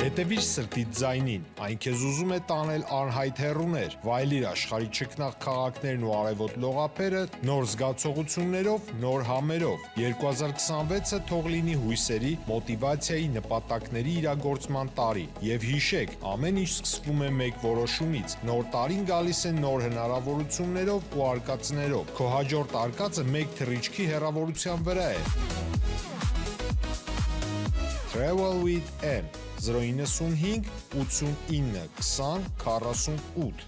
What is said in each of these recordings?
Հետևիր սրտիդ ձայնին, այն քեզ ուզում է տանել անհայտ հեռուներ, վայելիր աշխարհի չքնաղ քաղաքներն ու արևոտ լողափերը նոր զգացողություններով, նոր համերով։ 2026-ը թող լինի հույսերի, մոտիվացիայի, նպատակների իրագործման տարի։ Եվ հիշեք, ամեն ինչ սկսվում է մեկ որոշումից։ Նոր տարին գալիս է նոր հնարավորություններով ու արկածներով։ Քո հաջորդ արկածը մեկ թռիչքի հեռավորության վրա է։ Travel with M 095 89 20 48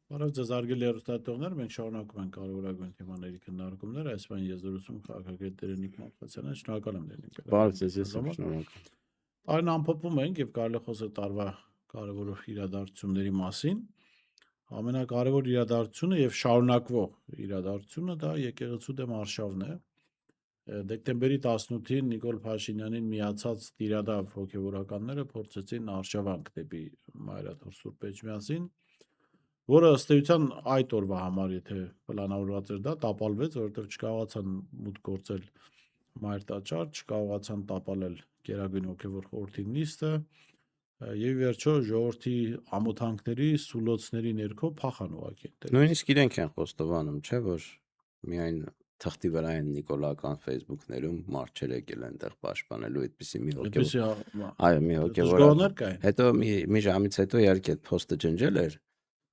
Բարև ձեզ արգելի հեռուստատողներ, մենք շարունակում ենք կարևորագույն թեմաների քննարկումները, այս բան ես զրուցում քաղաքագետների Նիկ Մալխասյանն, շնորհակալ եմ Նիկ։ Բարև ձեզ, ես եմ շնորհակալ։ Տարին ամփոփում ենք եւ կարելի է խոսել տարվա կարևոր իրադարձությունների մասին։ Ամենակարևոր իրադարձությունը եւ շարունակվող իրադարձությունը դա եկեղեցու դեմ արշավն է։ Դեկտեմբերի 18-ին Նիկոլ Փաշինյանին միացած տիրադավ հոգևորականները փորձեցին արշավանք դեպի Մայրաթոր Սուրբ Էջմիածին, որը ըստ էության այդ օրվա համար, եթե պլանավորված էր դա, տապալվեց, որովհետև չկարողացան մուտք գործել Մայր տաճար, չկարողացան տապալել Գերագույն հոգևոր խորհրդի նիստը, եւ վերջո ժողովրդի ամոթանքների, սուլոցների ներքո փախան ուղղակի։ Նույնիսկ իրենք են խոստովանում, չէ՞ որ միայն թղթի վրա են նիկոլական Facebook-ներում մարչեր եկել այնտեղ պաշտպանելու այդպիսի մի հոգևոր։ Այո, մի հոգևոր։ Հետո մի ժամից հետո իհարկե այդ post-ը ջնջել էր,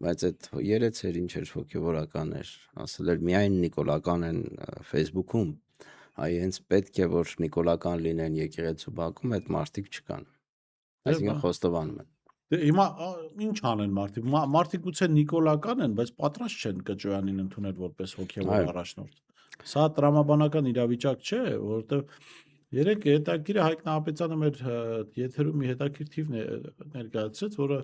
բայց այդ երեց էր ինչ էր հոգևորական էր, ասել էր միայն նիկոլական են Facebook-ում, այ հենց պետք է որ նիկոլական լինեն եկեղեցու բակում, այդ մարդիկ չկան։ Այսինքն խոստովանում են։ Դե հիմա ինչ անեն մարդիկ։ Մարդիկ գուցե նիկոլական են, բայց պատրաստ չեն Կճոյանին ընդունել որպես հոգևոր առաջնորդ։ Սա տրամաբանական իրավիճակ չէ, որովհետև երեք հետաքրքիր Հայկ Նահապետյանը մեր եթերում մի հետաքրքիր թիվ ներկայացրեց, որը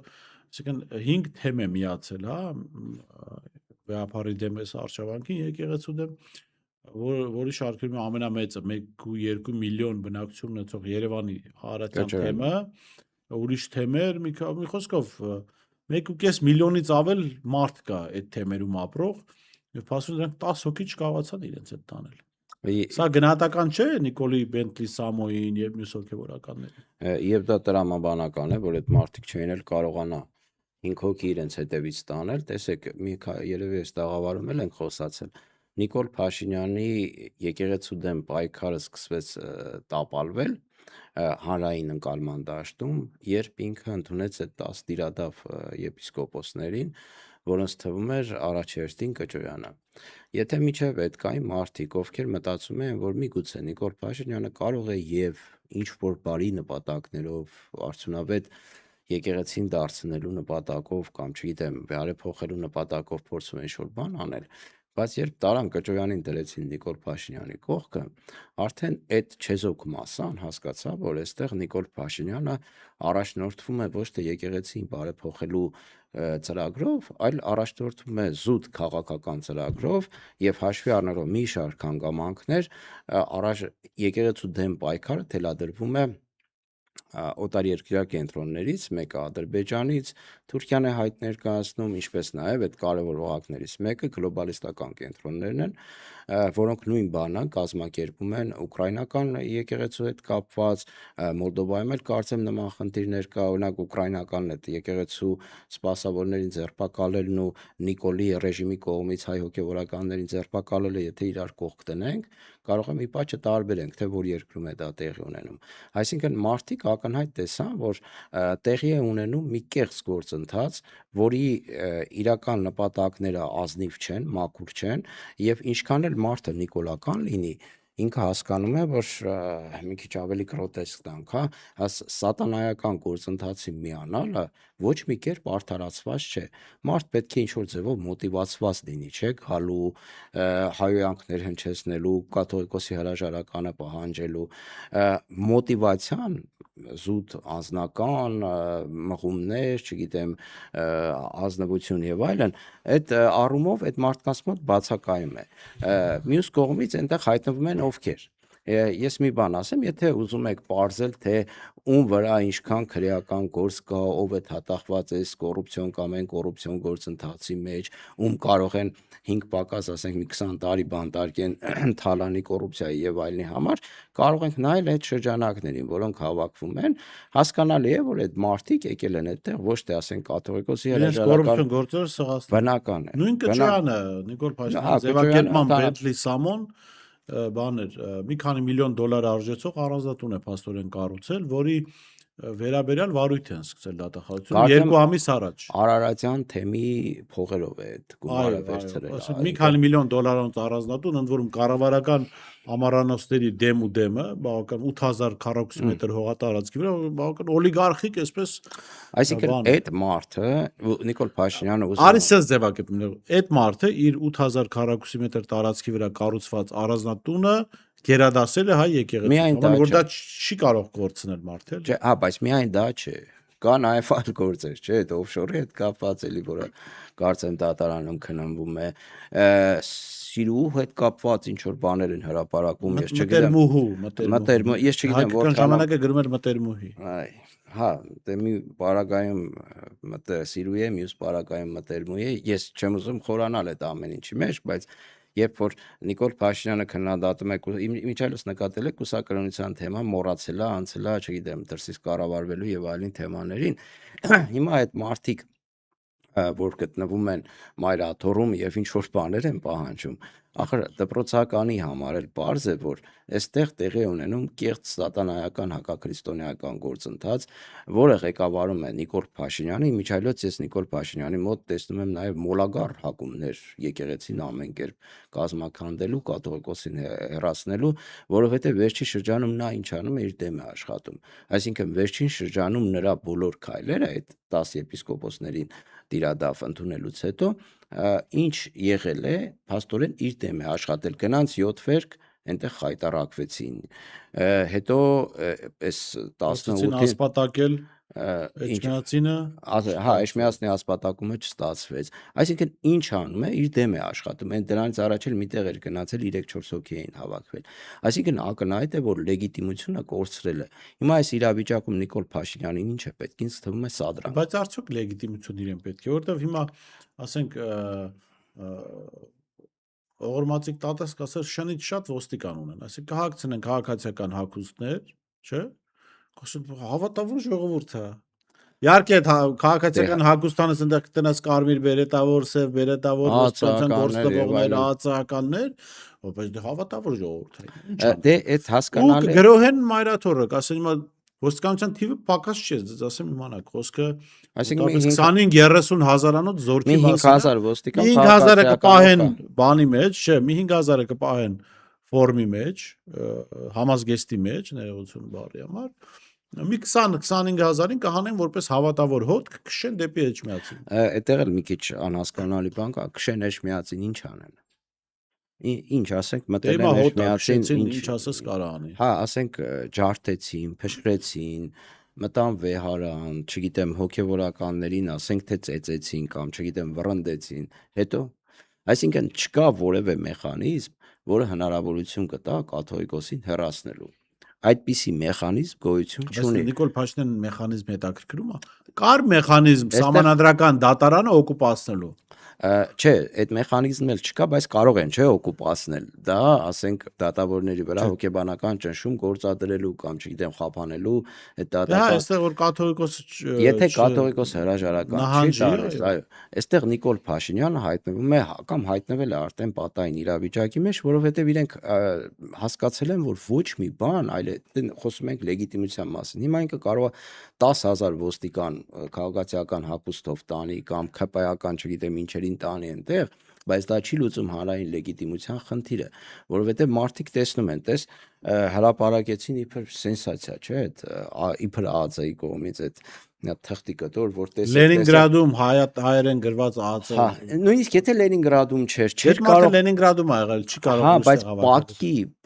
այսինքն 5 թեմ է միացել, հա, վեհապարի դեմ էս արշավանքին եկեղեցու դեմ, որի շարքերում ամենամեծը 1.2 միլիոն բնակչություն ունեցող Երևանի Արարատյան թեմը, ուրիշ թեմեր, մի խոսքով 1.5 միլիոնից ավել մարդ կա այդ թեմերում ապրող, եւ փաստորեն դրանք 10 հոգի չկարողացան իրենց հետ տանել։ Սա գնահատական չէ Նիկոլի Բենտլի Սամոյին եւ մյուս հոգևորականներին։ Եվ դա տրամաբանական է, որ այդ մարդիկ չէին էլ կարողանա 5 հոգի իրենց հետևից տանել, տեսեք, երևի այս տաղավարում էլ ենք խոսացել։ Նիկոլ Փաշինյանի եկեղեցու դեմ պայքարը սկսվեց տապալվել հանրային ընկալման դաշտում, երբ ինքը ընդունեց այդ 10 տիրադավ եպիսկոպոսներին, որոնց թվում էր առաջերտին Կճոյանը։ Եթե միջև այդ կային մարդիկ, ովքեր մտածում են, որ միգուցե Նիկոլ Փաշինյանը կարող է եւ ինչ որ բարի նպատակներով արդյունավետ եկեղեցին դարձնելու նպատակով կամ չգիտեմ, բարեփոխելու նպատակով փորձում են ինչ-որ բան անել, բայց երբ տարան Կճոյանին դրեցին Նիկոլ Փաշինյանի կողքը, արդեն այդ չեզոք մասան հասկացա, որ այստեղ Նիկոլ Փաշինյանը առաջնորդվում է ոչ թե եկեղեցին բարեփոխելու ծրագրով, այլ առաջնորդվում է զուտ քաղաքական ծրագրով եւ հաշվի առնելով մի շարք հանգամանքներ, եկեղեցու դեմ պայքարը թելադրվում է օտարերկրյա կենտրոններից, մեկը Ադրբեջանից, Թուրքիան է հայտ ներկայացնում, ինչպես նաև այդ կարևոր օղակներից մեկը գլոբալիստական կենտրոններն են, որոնք նույն բանը կազմակերպում են ուկրաինական եկեղեցու հետ կապված, Մոլդովայում էլ կարծեմ նման խնդիրներ կա, օրինակ ուկրաինական այդ եկեղեցու սպասավորներին ձերբակալելն ու Նիկոլի ռեժիմի կողմից հայ հոգևորականներին ձերբակալելը, եթե իրար կողք տնենք, կարող է մի պահ չտարբերենք, թե որ երկրում է դա տեղի ունենում։ Այսինքն մարդիկ ակնհայտ տեսան, որ տեղի է ունենում մի կեղծ գործընթաց, որի իրական նպատակները ազնիվ չեն, մաքուր չեն, եւ ինչքան էլ մարդը նիկոլական լինի, ինքը հասկանում է, որ մի քիչ ավելի գրոտեսկ տանք, հա, սատանայական գործընթացի միանալը ոչ մի կերպ արդարացված չէ։ Մարդ պետք է ինչ-որ ձևով մոտիվացված լինի, չէ՞, գալու, հայոյանքներ հնչեցնելու, կաթողիկոսի հրաժարականը պահանջելու, մոտիվացիան զուտ անձնական մղումներ, չգիտեմ, ազնվություն եւ այլն, այդ առումով այդ մարդկանց մոտ բացակայում է։ Մյուս կողմից այնտեղ հայտնվում են ովքեր Ես մի բան ասեմ, եթե ուզում եք պարզել, թե ում վրա ինչքան քրեական գործ կա, ով է հատախված այս կոռուպցիոն կամ այն կոռուպցիոն գործընթացի մեջ, ում կարող են 5 պակաս, ասենք մի 20 տարի բանտարկեն թալանի կոռուպցիայի եւ այլնի համար, կարող ենք նայել այդ շրջանակներին, որոնք հավաքվում են, հասկանալի է, որ այդ մարդիկ եկել են այդտեղ ոչ թե ասենք կաթողիկոսի Իրենց կոռուպցիոն գործերը սղացնել։ բնական է։ Նույն Կճոյանը, Նիկոլ Փաշինյանը, ձևակերպման Bentley Samon բաներ, մի քանի միլիոն դոլար արժեցող առանձնատուն է փաստորեն կառուցել, որի վերաբերյալ վարույթ են սկսել դատախազությունը 2 ամիս առաջ։ Արարատյան թեմի փողերով է այդ գումարը վերցրել։ Ասենք մի քանի միլիոն դոլարանոց առանձնատուն, ընդ որում կառավարական ամառանոցների դեմ ու դեմը, բավական 8000 քառակուսի մետր հողատարածքի վրա, բավական օլիգարխիկ, այսպես Այսինքն այդ մարդը Նիկոլ Փաշինյանը Արի սենց ձևակերպում, այդ մարդը իր 8000 քառակուսի մետր տարածքի վրա կառուցված առանձնատունը գերադասել է հայ եկեղեցին, որ դա չի կարող կորցնել մարդը։ Չէ, հա, բայց միայն դա չէ։ Կա նաև այլ գործեր, չէ, այդ օֆշորի հետ կապված էլի, որը կարծեմ դատարանում քննվում է, սիրու հետ կապված ինչ որ բաներ են հրապարակում, ես չգիտեմ։ Մտերմուհու, ես չգիտեմ որքան ժամանակ է գրում էր մտերմուհի։ Հա, դե մի պարագայում սիրու է, մյուս պարագայում մտերմուհի է, ես չեմ ուզում խորանալ այդ ամեն ինչի մեջ, բայց երբ որ Նիկոլ Փաշինյանը քննադատում է, իմիջիայլոց նկատել է կուսակրոնության թեման, մոռացել է, անցել է, չգիտեմ, դրսից կառավարվելու եւ այլն թեմաներին, հիմա այդ մարդիկ որ գտնվում են մայրաթոռում եւ ինչ որ բաներ են պահանջում, ախր դպրոցականի համար էլ պարզ է, որ այստեղ տեղի ունենում կեղծ սատանայական հակաքրիստոնեական գործընթաց, որը ղեկավարում է Նիկոլ Փաշինյանը, իմիջիայլոց ես Նիկոլ Փաշինյանի մոտ տեսնում եմ նաեւ մոլագար հակումներ եկեղեցին ամեն կերպ կազմակերպելու, կաթողիկոսին հեռացնելու, որովհետեւ վերջին շրջանում նա ինչ անում է, իր դեմ է աշխատում, այսինքն վերջին շրջանում նրա բոլոր քայլերը այդ 10 եպիսկոպոսներին տիրադաֆ ընդունելուց հետո ինչ եղել է, փաստորեն իր դեմ է աշխատել, գնանց 7 վերք այնտեղ խայտարակվեցին, հետո այս 18-ին ասպատակել Էջմիածինը, հա, Էջմիածնի ասպատակումը չստացվեց, այսինքն ինչ անում է, իր դեմ է աշխատում, այն դրանից առաջ էլ միտեղ էր գնացել 3-4 հոգի էին հավաքվել, այսինքն ակնհայտ է, որ լեգիտիմությունը կորցրել է, հիմա այս իրավիճակում Նիկոլ Փաշինյանին ինչ է պետք, ինձ թվում է սադրանք։ Բայց արդյոք լեգիտիմություն իրեն պետք է, որովհետև հիմա ասենք Օղորմածիկ տատես կասեր շնից շատ ոստիկան ունեն, այսինքն կհագցնեն քաղաքացիական հագուստներ, չէ՞, հավատավոր ժողովուրդ է։ Իհարկե քաղաքացիական հագուստանից այնտեղ կտնես կարմիր բերետավոր, սև բերետավոր, ոստիկանության գործողողներ, ԱԱՑ-ականներ, բայց դե հավատավոր ժողովուրդ է։ Դե այդ հասկանալի է։ Գրոհ են մայրաթոռը, ասեն հիմա ոստիկանության թիվը պակաս չէ, դες ասեմ իմանաք, խոսքը այսինքն 25-30 հազարանոց զորքի մասին 5000 ոստիկան 5000-ը կպահեն բանի մեջ, չէ, մի 5000-ը կպահեն ֆորմի մեջ, համազգեստի մեջ, ներողություն բարի համար, մի 20-25 հազարին կհանեն որպես հավատավոր հոտ, կքշեն դեպի Էջմիածին։ Այդտեղ էլ մի քիչ անհասկանալի բան կա, քշեն Էջմիածին ինչ անեն։ Ինչ ասենք մտել են Էջմիածին, ինչ ասես կարա անի։ Հա, ասենք ջարդեցին, փշրեցին, մտան վեհարան, չգիտեմ, հոգևորականներին ասենք թե ծեծեցին կամ չգիտեմ վռնդեցին, հետո այսինքն չկա որևէ մեխանիզմ, որը հնարավորություն կտա կաթողիկոսին հեռացնելու։ Այդպիսի մեխանիզմ գոյություն չունի։ Բայց Նիկոլ Փաշինյանը մեխանիզմ հետաքրքրում է։ Կար մեխանիզմ սահմանադրական դատարանը օկուպացնելու։ Չէ, այդ մեխանիզմն էլ չկա, բայց կարող են, չէ, օկուպացնել։ Դա, ասենք, դատավորների վրա հոգեբանական ճնշում գործադրելու կամ, չգիտեմ, խափանելու այդ դատական։ Հա, այստեղ որ կաթողիկոսը Եթե կաթողիկոս հրաժարական չի տալիս, այո, այստեղ Նիկոլ Փաշինյանը հայտնվում է կամ հայտնվել է արդեն պատային իրավիճակի մեջ, որովհետև իրենք հասկացել են, որ ոչ մի բան, այլ խոսում ենք լեգիտիմության մասին։ Հիմա ինքը կարող է 10000 ոստիկան քաղաքացիական հագուստով տանի կամ ՔՊ-ական, չգիտեմ, ինչերին տանի այնտեղ, բայց դա չի լուծում հանրային լեգիտիմության խնդիրը, որովհետև մարդիկ տեսնում են, տես հրապարակեցին իբր սենսացիա, չէ՞, իբր ԱԱՑ-ի կողմից այդ թղթի կտոր, որ տեսեք Լենինգրադում հայերեն գրված ԱԱՑ-ը։ Հա, նույնիսկ եթե Լենինգրադում չէր կարող Լենինգրադում ա եղել, չի կարող։ Հա, բայց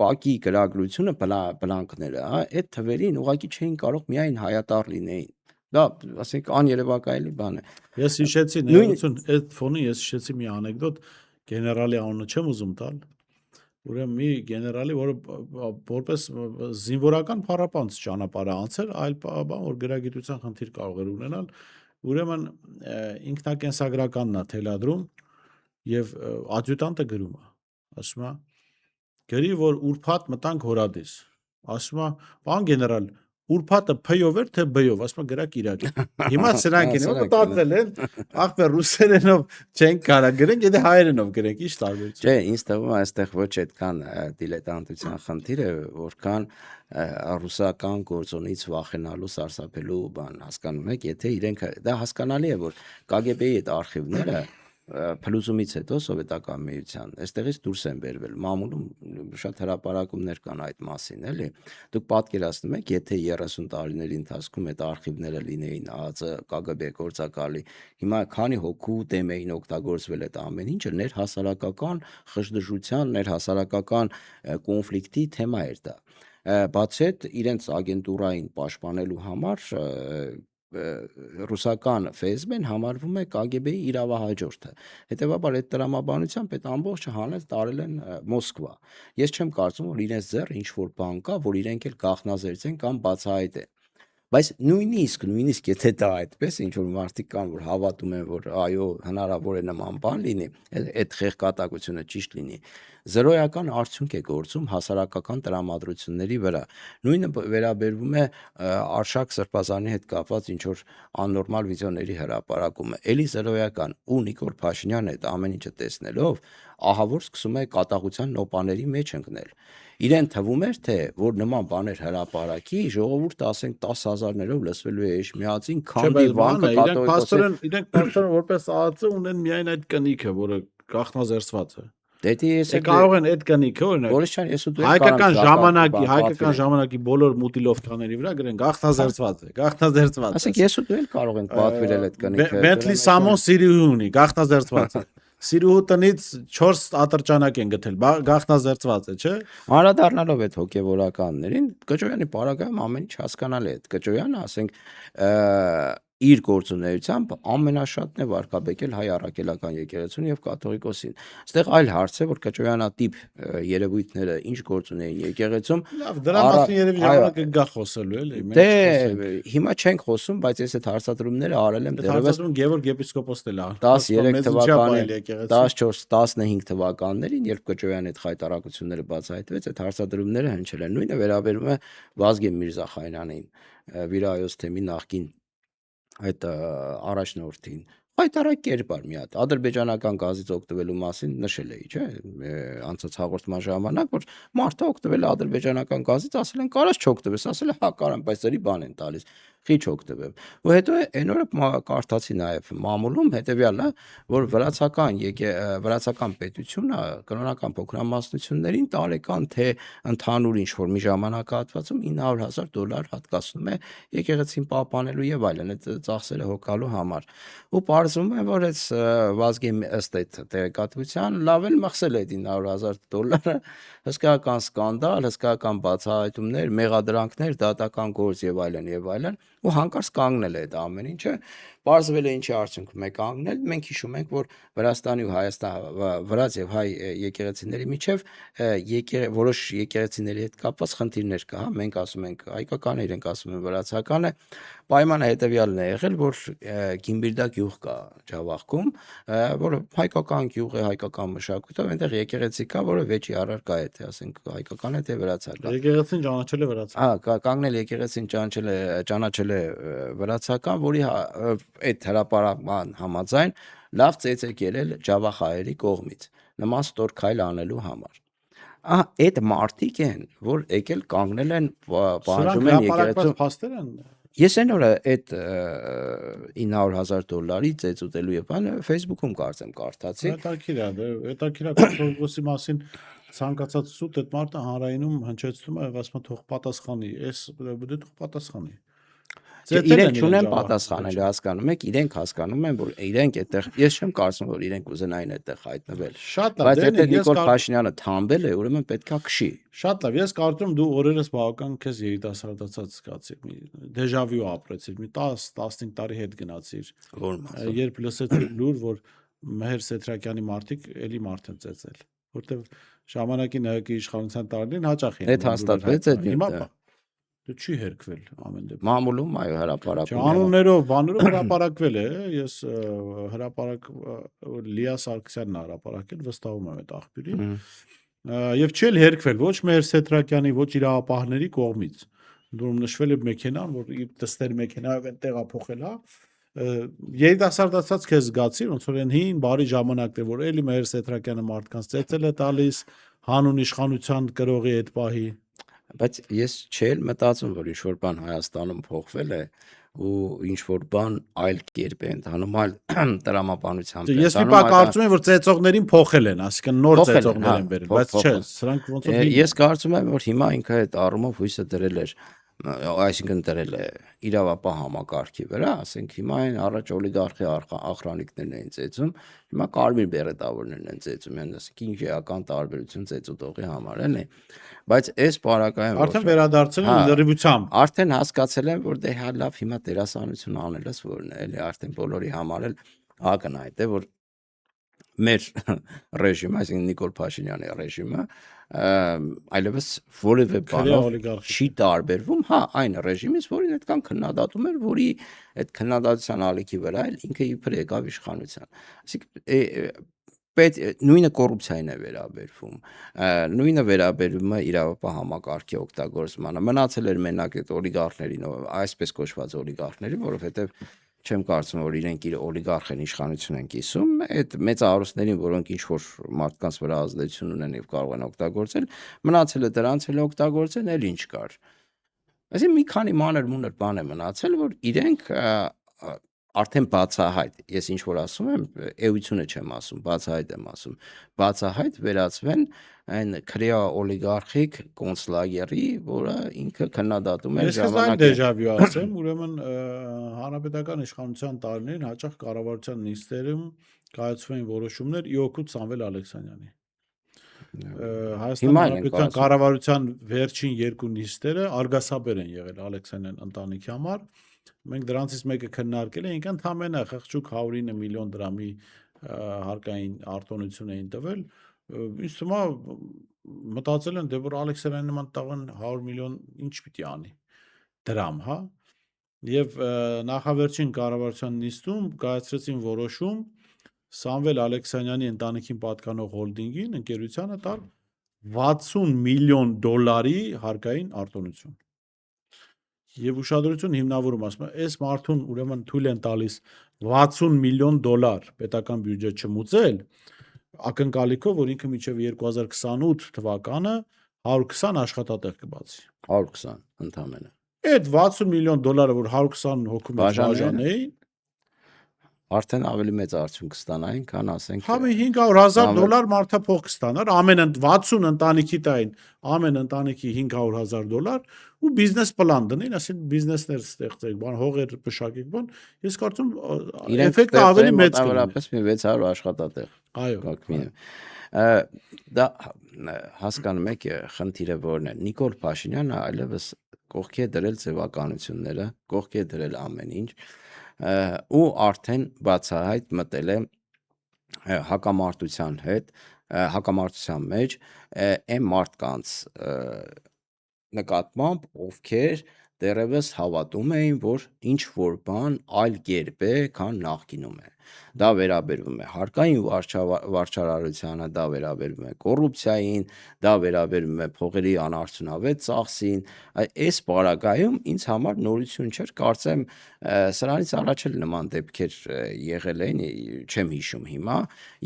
Պակի գրագրությունը բլանկները, հա, այդ թվերին ուղղակի չէին կարող միայն հայատար լինեին։ Դա, ասենք, աներևակայելի բան է։ Ես հիշեցի, ներողություն, այդ ֆոնի ես հիշեցի մի անեկդոտ, գեներալի անունը չեմ ուզում տալ։ ուրեմն մի գեներալի, որը որպես զինվորական փառապանց ճանապարհը անցել, այլ բան, որ գրագիտության խնդիր կարող էր ունենալ, ուրեմն ինքնակենսագրականն է թելադրում եւ ադյուտանտը գրում է, ասում է գրի, որ ուրփաթ մտանք հորադիս, ասում է, պարոն գեներալ, ուրփաթը Փ-ով էր թե B-ով, ասում է գրակ իրակի։ Հիմա սրանք են, մտածել են, ախպեր ռուսերենով չեն կարա գրենք, եթե հայերենով գրենք, ի՞նչ տարբերություն։ Չէ, ինձ թվում է այստեղ ոչ այդքան դիլետանտության խնդիր է, որքան ռուսական գործոնից վախենալու, սարսափելու բան, հասկանում եք, եթե իրենք դա հասկանալի է, որ KGB-ի այդ արխիվները փլուզումից հետո սովետական միության այստեղից դուրս են բերվել մամուլում շատ հրապարակումներ կան այդ մասին էլի դուք պատկերացնում եք եթե 30 տարիների ընթացքում այդ արխիվները լինեին ԱԱԾ KGB գործակալի հիմա քանի հոգու դեմ էին օգտագործվել այդ ամեն ինչը ներհասարակական խժդժության ներհասարակական կոնֆլիկտի թեմա էր դա բացի այդ իրենց ագենտուրային պաշտպանելու համար ռուսական FSB-ն համարվում է KGB-ի իրավահաջորդը։ Հետևաբար այդ տրամաբանությամբ այդ ամբողջը հանել տարել են Մոսկվա։ Ես չեմ կարծում, որ իրենց ձեռ ինչ որ բան կա, որ իրենք էլ գաղտնազերծեն կամ բացահայտեն։ Բայց նույնիսկ եթե դա այդպես ինչ որ մարդիկ կան, որ հավատում են, որ այո, հնարավոր է նման բան լինի, այդ խեղկատակությունը ճիշտ լինի, զրոյական արդյունք է գործում հասարակական տրամադրությունների վրա։ Նույնը վերաբերվում է Արշակ Սրբազանի հետ կապված ինչ որ աննորմալ վիդեոների հրապարակումը։ Էլի զրոյական ու Նիկոլ Փաշինյանը այդ ամեն ինչը տեսնելով ահավոր սկսում է կատաղության նոպաների մեջ ընկնել։ Իրեն թվում էր թե որ նման բաներ հրապարակի ժողովուրդը ասենք 10,000-ներով լսվելու է Էշմիածին քանդի վանկը կաթողիկոսը իրենք պաշտոն որպես ԱԱԾ ունեն միայն այդ կնիքը որը գաղտնազերծված է դե ես կարող են այդ կնիքը օրինակ Որիշյան ես ու դու հայկական ժամանակի բոլոր մուտիլովկաների վրա գրեն գաղտնազերծված է ասենք ես ու դու էլ կարող ենք պատվիրել այդ կնիքը Bentley Samon Sirius ունի գաղտնազերծված է Սիրուհու տնից 4 ատրճանակ են գտել, գաղտնազերծված է, չէ։ Անդրադառնալով այդ հոգևորականներին, Կճոյանի պարագայում ամեն ինչ հասկանալի է։ Կճոյանը, ասենք, իր գործունեությամբ ամենաշատն է վարկաբեկել հայ առաքելական եկեղեցուն եւ կաթողիկոսին։ Այստեղ այլ հարց է, որ Կճոյանատիպ երևույթները ինչ գործ ունեին եկեղեցում։ Լավ, դրա մասին երևի ժամանակը գա խոսելու էլի։ Դե հիմա չենք խոսում, բայց ես այդ հարցադրումները արել եմ դեռևս Գևորգ եպիսկոպոսն էլ 13 թվականին 14-15 թվականներին, երբ Կճոյանի այդ խայտարակությունները բացահայտվեց, այդ հարցադրումները հնչել են։ Նույնը վերաբերում է Վազգեն Միրզախայանին, Վիրայոց թեմի նախկին այդ առաջնորդին խայտարակ կերպար մի հատ ադրբեջանական գազից օգտվելու մասին նշել էի, չէ, անցած հաղորդման ժամանակ, որ մարդը օգտվել է ադրբեջանական գազից, ասել են կարաս չօգտվես, ասել է հա կարամ, բայց դերի բան են տալիս, խիչ օգտվեմ։ Ու հետո այն օրը կարդացի նաև մամուլում հետևյալն է, որ վրացական պետությունը կրոնական փոքրամասնություններին տարեկան թե ընդհանուր ինչ որ մի ժամանակահատվածում $900,000 հատկացնում է եկեղեցին պահպանելու եւ այլն, այդ ծախսերը հոգալու համար։ Ու պարզվում է, որ այս Վազգեն ըստ այդ տեղեկատվության լավ էլ մխսել է $900,000, հսկայական սկանդալ, հսկայական բացահայտումներ, մեղադրանքներ, դատական գործ եւ այլն, ու հանկարծ կանգնել է այդ ամեն ինչը, պարզվել է ինչի արդյունքում է կանգնել, մենք հիշում ենք, որ Վրաստանի ու վրաց եւ հայ եկեղեցիների միջև որոշ եկեղեցիների հետ կապված խնդիրներ կա, մենք ասում ենք հայկական է, իրենք ասում են վրացական է, պայմանը հետևյալն է եղել, որ Գիմբիրդա գյուղ կա Ջավախքում, որը հայկական գյուղ է, հայկական մշակույթով, այնտեղ եկեղեցի կա, որը վեճի առարկա է, թե ասենք հայկական է, թե վրացական։ Եկեղեցին ճանաչել է վրացական։ Հա, կանգնել եկեղեցին ճանաչել է վրացական, որի այդ հրապարակման համաձայն լավ ծեծեք ելել Ջավախայերի կողմից, նման ստոր քայլ անելու համար։ Այդ մարդիկ են, որ եկել կանգնել են պահանջում են եկեղեցու փաստեր են։ Ես այն օրը այդ $900,000 ծեծուտելու եւ բանը Facebook-ում կարծեմ կարդացի։ Հետաքրքիր է, կաթողիկոսի մասին ցանկացած սուտ այդ մարդը հանրայինում հնչեցնում է, ասում է թող պատասխանի, էս դե թող պատասխանի։ Իրենք չունեն պատասխանել, հասկանում եք, իրենք հասկանում են, որ իրենք այդտեղ, ես չեմ կարծում, որ իրենք ուզենային այդտեղ հայտնվել։ Շատ լավ, բայց եթե Նիկոլ Փաշինյանը թամբել է, ուրեմն պետքա քշի։ Շատ լավ, ես կարծում դու օրերս բավական քեզ երիտասարդացած զգացիր, մի դեժավյու ապրեցիր, մի 10-15 տարի հետ գնացիր։ Որ մասը։ Երբ լսեցիր լուր, որ Մեհեր Սեթրակյանի մարդիկ էլի մարդ են ծեծել։ որտեվ ժամանակին ՀԿ իշխանության տարիներին հաճախ էին Այդ հաստատվեց այդ հիմա նյութը։ դե չի հերկվել ամեն դեպքում։ Մամուլում այո հրապարակում։ Անուններով, բաներով հրապարակվել է, ես հրապարակ Լիա Սարգսյանն է հրապարակել, վստահում եմ այդ աղբյուրին։ Եվ չի էլ հերկվել ոչ Մհեր Սեթրակյանի, ոչ իրավապահների կողմից։ Դուրում նշվել է մեքենան, որ դստեր մեքենայով են տեղափոխել, հա։ Երիտասարդացած քեզ զգացի, ոնց որ այն հին բարի ժամանակներ, որ էլի Մհեր Սեթրակյանը մարդկանց ծեծել է տալիս, հանուն իշխանության կրողի այդ պահի։ Բայց ես չէի մտածում, որ ինչ որ բան Հայաստանում փոխվել է ու ինչ որ բան այլ կերպ է ընթանում, այլ տրամաբանությամբ է Ես մի ընթանում, պահ կարծում եմ, որ ծեծողներին փոխել են, այսինքն նոր Փոխել են, ծեծողներ հա, են բերել, բայց չէ, փոխել։ սրանք ոնց որ Ես կարծում եմ, որ հիմա ինքը այդ առումով հույսը դրել էր, այսինքն դրել է իրավապահ համակարգի վրա, ասենք հիմա այն առաջ օլիգարխի ախրանիկներն էին ծեծում, հիմա կարմիր բերետավորներն են ծեծում, ասենք ինչ էական տարբերություն ծեծուտողի համար, էլի։ Բայց այս պարագայում արդեն վերադարձել են լրիվությամբ։ Արդեն հասկացել եմ, որ դե հա լավ հիմա դերասանություն անելս որն է, էլի արդեն բոլորի համար էլ ակնհայտ է, որ մեր ռեժիմը, այսինքն Նիկոլ Փաշինյանի ռեժիմը այլևս որևէ բանով չի տարբերվում, հա, այն ռեժիմից, որին այդքան քննադատում էր, որի այդ քննադատության ալիքի վրա էլ ինքը իբր եկավ իշխանության։ Այսինքն նույնը կոռուպցիային է վերաբերվում, նույնը վերաբերվում է իրավապահ համակարգի օգտագործմանը։ Մնացել էր մենակ այդ օլիգարխներին, այսպես կոչված օլիգարխներին, որովհետև չեմ կարծում, որ իրենք իր օլիգարխ են իշխանություն են կիսում, այդ մեծ արուստներին, որոնք ինչ որ մարդկանց վրա ազդեցություն ունեն եւ կարող են օգտագործել, մնացել է դրանց էլ օգտագործեն, էլ ինչ կար։ Այսինքն մի քանի մանր-մունր բան է մնացել, որ իրենք արդեն բացահայտ, ես ինչ որ ասում եմ, էությունը չեմ ասում, բացահայտ եմ ասում, բացահայտ վերածվեն այն քրեա օլիգարխիկ կոնցլագերի, որը ինքը քննադատում է ժամանակին։ Ես այն դեժավյու ասեմ, ուրեմն հանրապետական իշխանության տարիներին հաճախ կառավարության նիստերում կայացվում էին որոշումներ ի օգուտ Սամվել Ալեքսանյանի։ Հայաստանի Հանրապետության կառավարության վերջին երկու նիստերը արգասաբեր են եղել Ալեքսանյան ընտանիքի համար։ Մենք դրանցից մեկը քննարկել էինք, ընդհանրապես խղճուկ 109 միլիոն դրամի հարկային արտոնություն էին տվել։ Ինձ թվում է մտածել են, դե որ Ալեքսանյանի նման տաղան 100 միլիոն ինչ պիտի անի դրամ, հա։ Եվ նախավերջին կառավարության նիստում կայացրեցին որոշում Սամվել Ալեքսանյանի ընտանիքին պատկանող հոլդինգին ընկերությանը տալ 60 միլիոն դոլարի հարկային արտոնություն։ Եվ ուշադրություն հիմնավորում ասում եմ, այս մարդուն ուրեմն թույլ են տալիս 60 միլիոն դոլար պետական բյուջե չմուծել, ակնկալիքով, որ ինքը մինչև 2028 թվականը 120 աշխատատեղ կբացի։ 120 ընդամենը։ Այդ 60 միլիոն դոլարը, որ 120 հոգու մեջ բաժանեին, արդեն ավելի մեծ արդյունք կստանային, քան ասենք։ Հա 500,000 դոլար մարդը փող կստանար, ամեն 60 ընտանիքի տային, ամեն ընտանիքի 500,000 դոլար ու բիզնես պլան դնեն, ասեն բիզնեսներ ստեղծեք, բան հողեր բշակեք, բան։ Ես կարծում էֆեկտը ավելի մեծ կլինի։ Մոտավորապես 600 աշխատատեղ։ Այո։ Դա հասկանում եք, խնդիրը որն է։ Նիկոլ Փաշինյանը այլևս կողքի է դրել ձևականությունները, կողքի է դրել ամեն ինչ ու արդեն բացահայտ մտել է հակամարտության հետ, հակամարտության մեջ այն մարդկանց նկատմամբ, ովքեր դեռևս հավատում էին, որ ինչ որ բան այլ կերպ է, քան նախկինում է։ Դա վերաբերվում է հարկային վարչարարությանը, դա վերաբերվում է կոռուպցիային, դա վերաբերվում է փողերի անարդյունավետ ծախսին։ Այս պարագայում ինձ համար նորություն չէր, կարծեմ սրանից առաջ էլ նման դեպքեր եղել են, չեմ հիշում հիմա։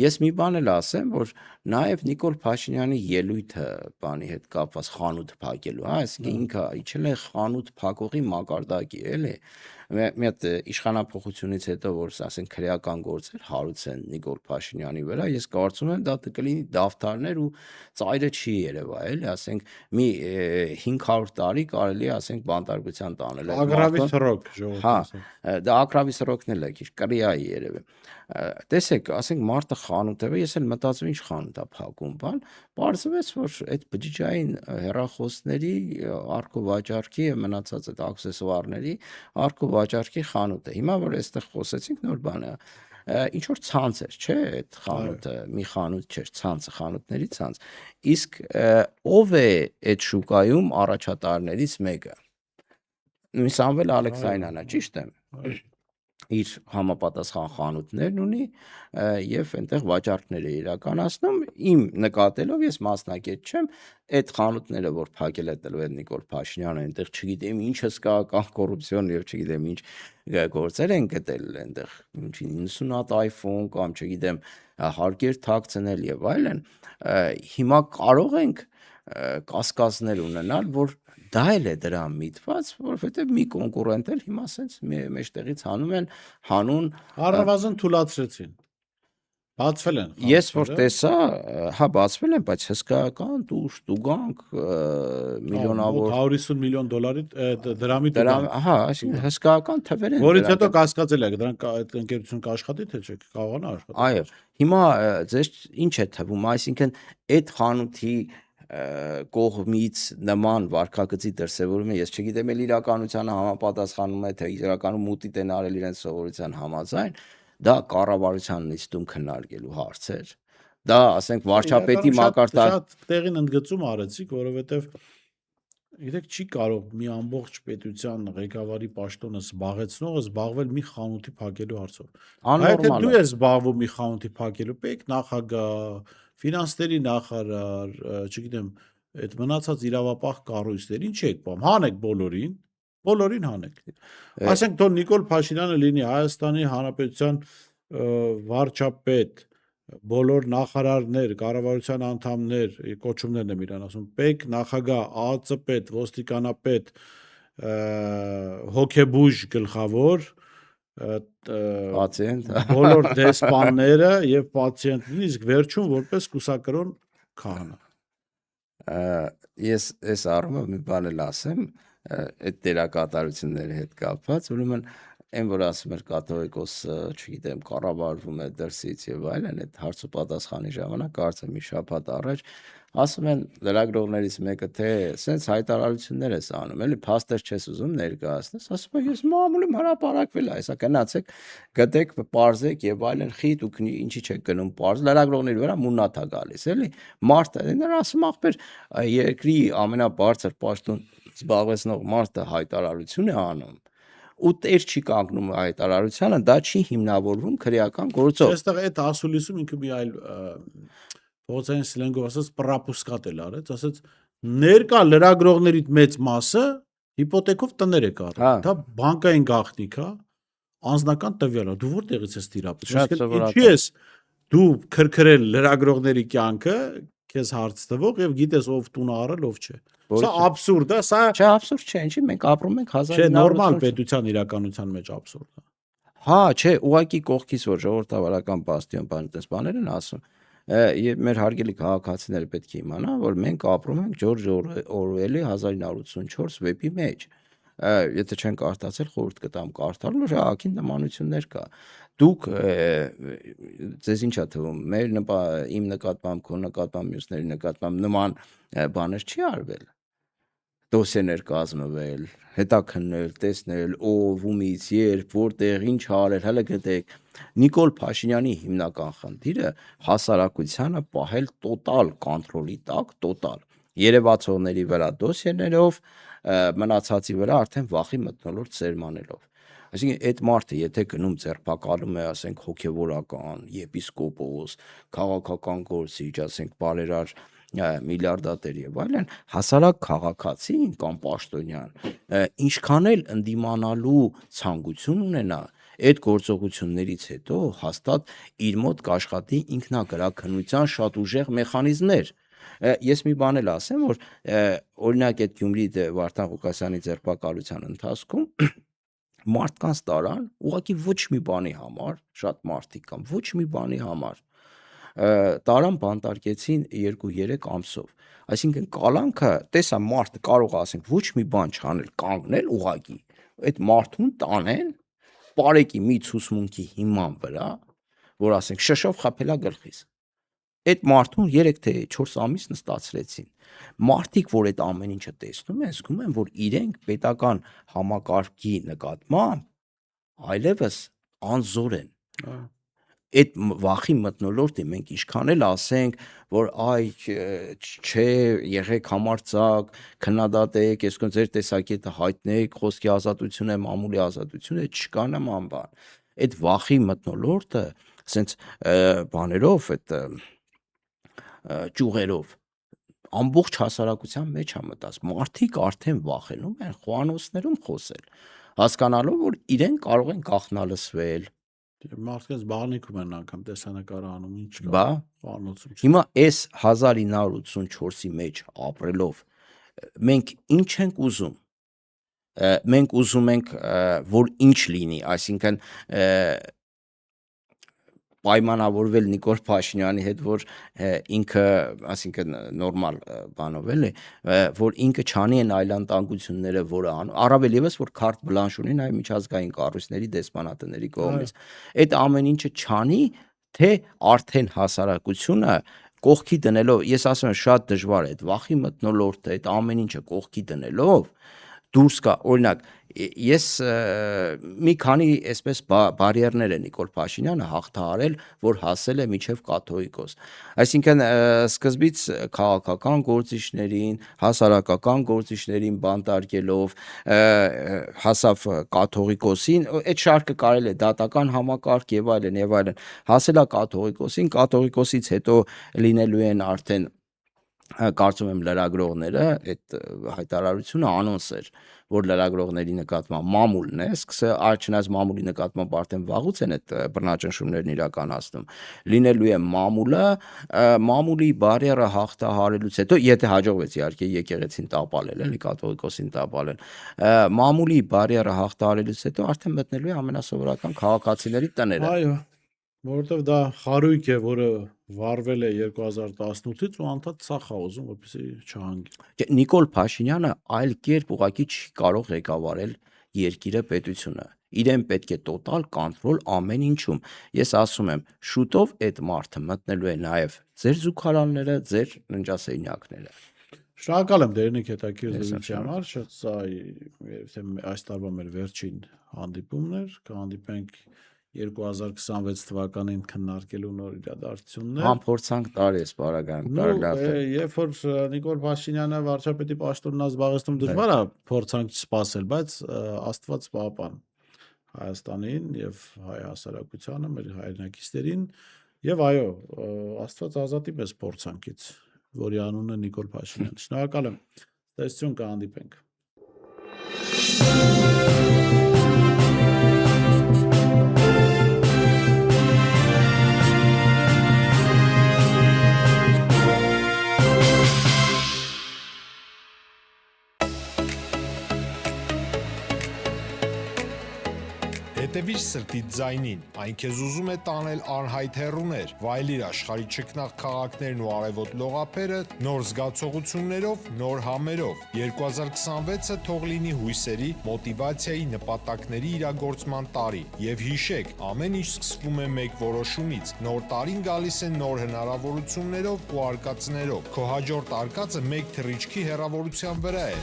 Ես մի բան էլ ասեմ, որ նաև Նիկոլ Փաշինյանի ելույթը բանի հետ կապված խանութ փակելու, հա, այսինքն ինքը իջել է խանութ փակողի մակարդակի, էլի։ Մի հատ իշխանափոխությունից հետո, որ ասենք քրեական գործեր հարուցեն Նիկոլ Փաշինյանի վրա, ես կարծում եմ դա կլինի դավթարներ ու ծայրը չի երևա, էլի, ասենք մի 500 տարի կարելի է ասենք բանտարկության տանել այդ Ագրավի սրոք ժողովուրդը։ Հա, դա ագրավի սրոքն էլ է, քիչ կրիայի երևի։ Տեսեք, ասենք մարդը խանութ է, ես էլ մտածում ինչ խանութ է փակում, բան, պարզվեց, որ այդ բջջային հեռախոսների առք ու վաճառքի եւ մնացած այդ աքսեսուարների առք ու վաճառքի խանութ է։ Հիմա որ այստեղ խոսեցինք նոր բան է, ինչ որ ցանց էր, չէ՞, այդ խանութը, մի խանութ չէր, ցանցը, խանութների ցանց։ Իսկ ով է այդ շուկայում առաջատարներից մեկը։ Սամվել Ալեքսանյանը, ճիշտ եմ։ Իր համապատասխան խանութներն ունի եւ այնտեղ վաճառքներ է իրականացնում իմ նկատելով ես մասնակից չեմ այդ խանութները որ փակել է տրվել Նիկոլ Փաշինյանը այնտեղ չգիտեմ ինչ հսկայական կոռուպցիոն եւ չգիտեմ ինչ գործեր են գտել այնտեղ 90 հատ iPhone կամ չգիտեմ հարկեր թաքցնել եւ այլն հիմա կարող ենք կասկածներ ունենալ որ դա էլ է դրան միտված, որովհետև մի կոնկուրենտ էլ հիմա ասենց մեջտեղից հանում են հանուն առնվազն թույլատրեցին։ Բացվել են։ Ես որ տեսա, հա բացվել են, բայց հսկայական տուգանք միլիոնավոր 150 միլիոն դոլարի դրամի տուգանք։ Հա, այսինքն հսկայական թվեր են։ Որից հետո կասկածել եք, դրանք այդ ընկերություն կաշխատի թե չէ, կարողանա աշխատել։ Այո, հիմա ձեզ ինչ է թվում, այսինքն այդ խանութի կողմից նման վարկագծի դրսևորումը ես չգիտեմ էլ իրականությանը համապատասխանում է թե իրականում մուտիտ են արել իրենց սովորության համաձայն դա կառավարության նիստում քննարկելու հարց էր դա ասենք վարչապետի մակարդակ շատ տեղին ընդգծում արեցիք որովհետև գիտեք չի կարող մի ամբողջ պետության ղեկավարի պաշտոնը զբաղեցնողը զբաղվել մի խանութի փակելու հարցով այդ դու ես զբաղվում մի խանութի փակելու պետք նախագահ ֆինանսների նախարար, չգիտեմ, այդ մնացած իրավապահ կառույցներ, ինչ եք բամ, հանեք բոլորին հանեք։ Ասենք թող Նիկոլ Փաշինյանը լինի Հայաստանի Հանրապետության վարչապետ, բոլոր նախարարներ, կառավարության անդամներ, կոչումներն եմ իրան ասում, պետ, նախագահ, ԱԱԾ պետ, ոստիկանապետ, հոգեբույժ գլխավոր պացիենտ բոլոր դեսպանները եւ պացիենտին իսկ վերջում որպես կուսակրոն քահանա ես այս առումով մի բան էլ ասեմ այդ դերակատարությունների հետ կապված ուրեմն այն որ ասում էր կաթողիկոսը չգիտեմ կառավարվում է դրսից եւ այլն այդ հարց ու պատասխանի ժամանակ կարծեմ մի շաբաթ առաջ ասում են լրագրողներից մեկը թե սենց հայտարարություններ ես անում էլի փաստեր չես ուզում ներկայացնես ասում եմ ես մամուլում հրապարակվել է այսա գնացեք գտեք պարզեք եւ այլն խիտ ու ինչի չեք գնում պարզ լրագրողների վրա մուննաթ է գալիս էլի մարդը նա ասում ախպեր երկրի ամենաբարձր պաշտոն զբաղեցնող մարդը հայտարարություն է անում ու տեր չի կանգնում հայտարարությանը դա չի հիմնավորվում քրեական գործով այստեղ այդ ասուլիսում ինքը մի այլ փողոցային սլենգով ասած պրապուսկատ էլ արեց, ասած ներկա լրագրողներից մեծ մասը հիպոթեքով տներ է կառուցել։ Դա բանկային գաղտնիք է, անձնական տվյալ է։ Դու որտեղից ես տիրապետում։ Ինչի ես դու քրքրել լրագրողների կյանքը, քեզ հարց տվող եւ գիտես ով տուն առել, ով չէ։ Սա աբսուրդ է, սա չէ, աբսուրդ չէ, ինչի մենք ապրում ենք 1900 Չէ, նորմալ պետության իրականության մեջ աբսուրդ է։ Հա, չէ, ուղղակի կողքից որ ժողովրդավարական բաստիոն բանտեսպաներ են ասում Եվ մեր հարգելի քաղաքացիները պետք է իմանան, որ մենք ապրում ենք Ջորջ Օրուելի 1984 վեպի մեջ։ Եթե չեն կարդացել, խորհուրդ կտամ կարդալու, շահակին նմանություններ կա։ Դուք ձեզ ինչ է թվում, իմ նկատմամբ, քո նկատմամբ, մյուսների նկատմամբ նման բաներ չի արվել։ Դոսիեներ կազմվել, հետաքննել, տեսնել, ով, ումից, երբ, որտեղ, ինչ արել, հələ գտեք։ Նիկոլ Փաշինյանի հիմնական խնդիրը հասարակությանը պահել տոտալ կոնտրոլի տակ, տոտալ։ Երևացողների վրա դոսիեներով, մնացածի վրա արդեն վախի մթնոլորտ սերմանելով։ Այսինքն այդ մարդը եթե գնում ձերբակալում է, ասենք հոգևորական, եպիսկոպոս, քաղաքական գործիչ, ասենք բարերար միլիարդատեր եւ այլն հասարակ քաղաքացին կամ պաշտոնյան ինչքան էլ ընդդիմանալու ցանկություն ունենա այդ գործողություններից հետո հաստատ իր մոտ կաշխատի ինքնագրաքննության շատ ուժեղ մեխանիզմներ ես մի բան էլ ասեմ որ օրինակ այդ Գյումրի Վարդան Ղուկասյանի ձերբակալության ընթացքում մարդկանց տարան ուղղակի ոչ մի բանի համար շատ մարդիկ կան ոչ մի բանի համար տարան բանտարկեցին 2-3 ամսով այսինքն կալանքը տեսա մարդը կարող ասենք ոչ մի բան չանել կանգնել ուղղակի այդ մարդուն տանեն բարեկի մի ցուսմունքի հիման վրա որ ասենք շշով խփելա գլխիս այդ մարդուն 3 թե 4 ամիս նստացրեցին մարդիկ որ այդ ամեն ինչը տեսնում են զգում են որ իրենք պետական համակարգի նկատմամբ այլևս անզոր են այդ վախի մթնոլորտը մենք ինչքան էլ ասենք, որ այ չէ, եղեք համարձակ, քննադատեք, այսքան ձեր տեսակետը հայտնեք, խոսքի ազատություն է, մամուլի ազատություն է, չկա նման բան։ Այդ վախի մթնոլորտը, ասենց բաներով, այդ ճյուղերով ամբողջ հասարակության մեջ է մտած։ Մարդիկ արդեն վախենում են խոհանոցներում խոսել, հասկանալով, որ իրեն կարող են գաղտնալսվել։ Մարդկանց բաղնիքում են անգամ տեսանկարը անում, ինչ կա։ Բա Խոհանոցում չի։ հիմա այս 1984-ի մեջ ապրելով մենք ինչ ենք ուզում։ Մենք ուզում ենք, որ ինչ լինի, այսինքն պայմանավորվել Նիկոլ Փաշինյանի հետ, որ ինքը, այսինքն նորմալ բանով էլի, որ ինքը չանի են այլանդանկությունները, որը անում, առավել եւս որ քարտ բլանշ ունի նաեւ միջազգային կառույցների դեսպանատների կողմից։ Այդ ամեն ինչը չանի, թե արդեն հասարակությունը կողքի դնելով, ես ասում եմ շատ դժվար է այդ վախի մթնոլորտը, այդ ամեն ինչը կողքի դնելով դուրս կա, օրինակ, ես մի քանի այսպես բարիերներ է Նիկոլ Փաշինյանը հաղթահարել, որ հասել է միջև կաթողիկոս։ Այսինքն սկզբից քաղաքական գործիչներին, հասարակական գործիչներին բանտարկելով, հասավ կաթողիկոսին, այդ շարքը կարելի է դատական համակարգ եւ այլն եւ այլն, հասել է կաթողիկոսին, կաթողիկոսից հետո լինելու են արդեն կարծում եմ լրագրողները, այդ հայտարարությունը անոնս էր, որ լրագրողների նկատմամբ մամուլն է, չնայած մամուլի նկատմամբ արդեն վաղուց են այդ բռնաճնշումներն իրականացնում, լինելու է մամուլը, մամուլի բարիերը հաղթահարելուց հետո, եթե հաջողվեց իհարկե եկեղեցին տապալել, էլի կաթողիկոսին տապալել, մամուլի բարիերը հաղթահարելուց հետո արդեն մտնելու է ամենասովորական քաղաքացիների տները։ Այո, որովհետև դա խարույկ է, որը վարվել է 2018-ից ու անդադ սախ է ուզում, որպեսզի չհանգի։ Նիկոլ Փաշինյանը այլ կերպ ուղղակի չի կարող ղեկավարել երկիրը, պետությունը։ Իրեն պետք է տոտալ կոնտրոլ ամեն ինչում։ Ես ասում եմ, շուտով այդ մարդը մտնելու է նաև ձեր զուգարանները, ձեր ննջասենյակները։ Շնորհակալ եմ Դերնիկ հետաքրքիր զրույցի համար, շատ սա այս տարվա մեր վերջին հանդիպումն էր, կհանդիպենք 2026 թվականին քննարկելու նոր իրադարձություններ։ Համփորձանք տարի է սպառական տարլավ։ Երբ որ Նիկոլ Փաշինյանը վարչապետի պաշտոնն զբաղեցնում դժվար է փորձանք չսպասել, բայց Աստված պահապան Հայաստանին եւ հայ հասարակությանը, մեր հայրենակիցներին եւ այո, Աստված ազատի մեզ փորձանքից, որի անունը Նիկոլ Փաշինյան։ Շնորհակալ եմ։ Տեսություն կհանդիպենք։ Հետևիր սրտիդ ձայնին, այն քեզ ուզում է տանել անհայտ հեռուներ, վայելիր աշխարհի ճկնաղ քաղաքներն ու արևոտ լողափերը նոր զգացողություններով, նոր համերով։ 2026-ը թող լինի հույսերի, մոտիվացիայի, նպատակների իրագործման տարի։ Եվ հիշեք, ամեն ինչ սկսվում է մեկ որոշումից։ Նոր տարին գալիս է նոր հնարավորություններով ու արկածներով։ Քո հաջորդ արկածը մեկ թռիչքի հեռավորության վրա է։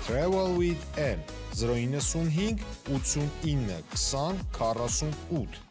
Travel with M 095 89 20 48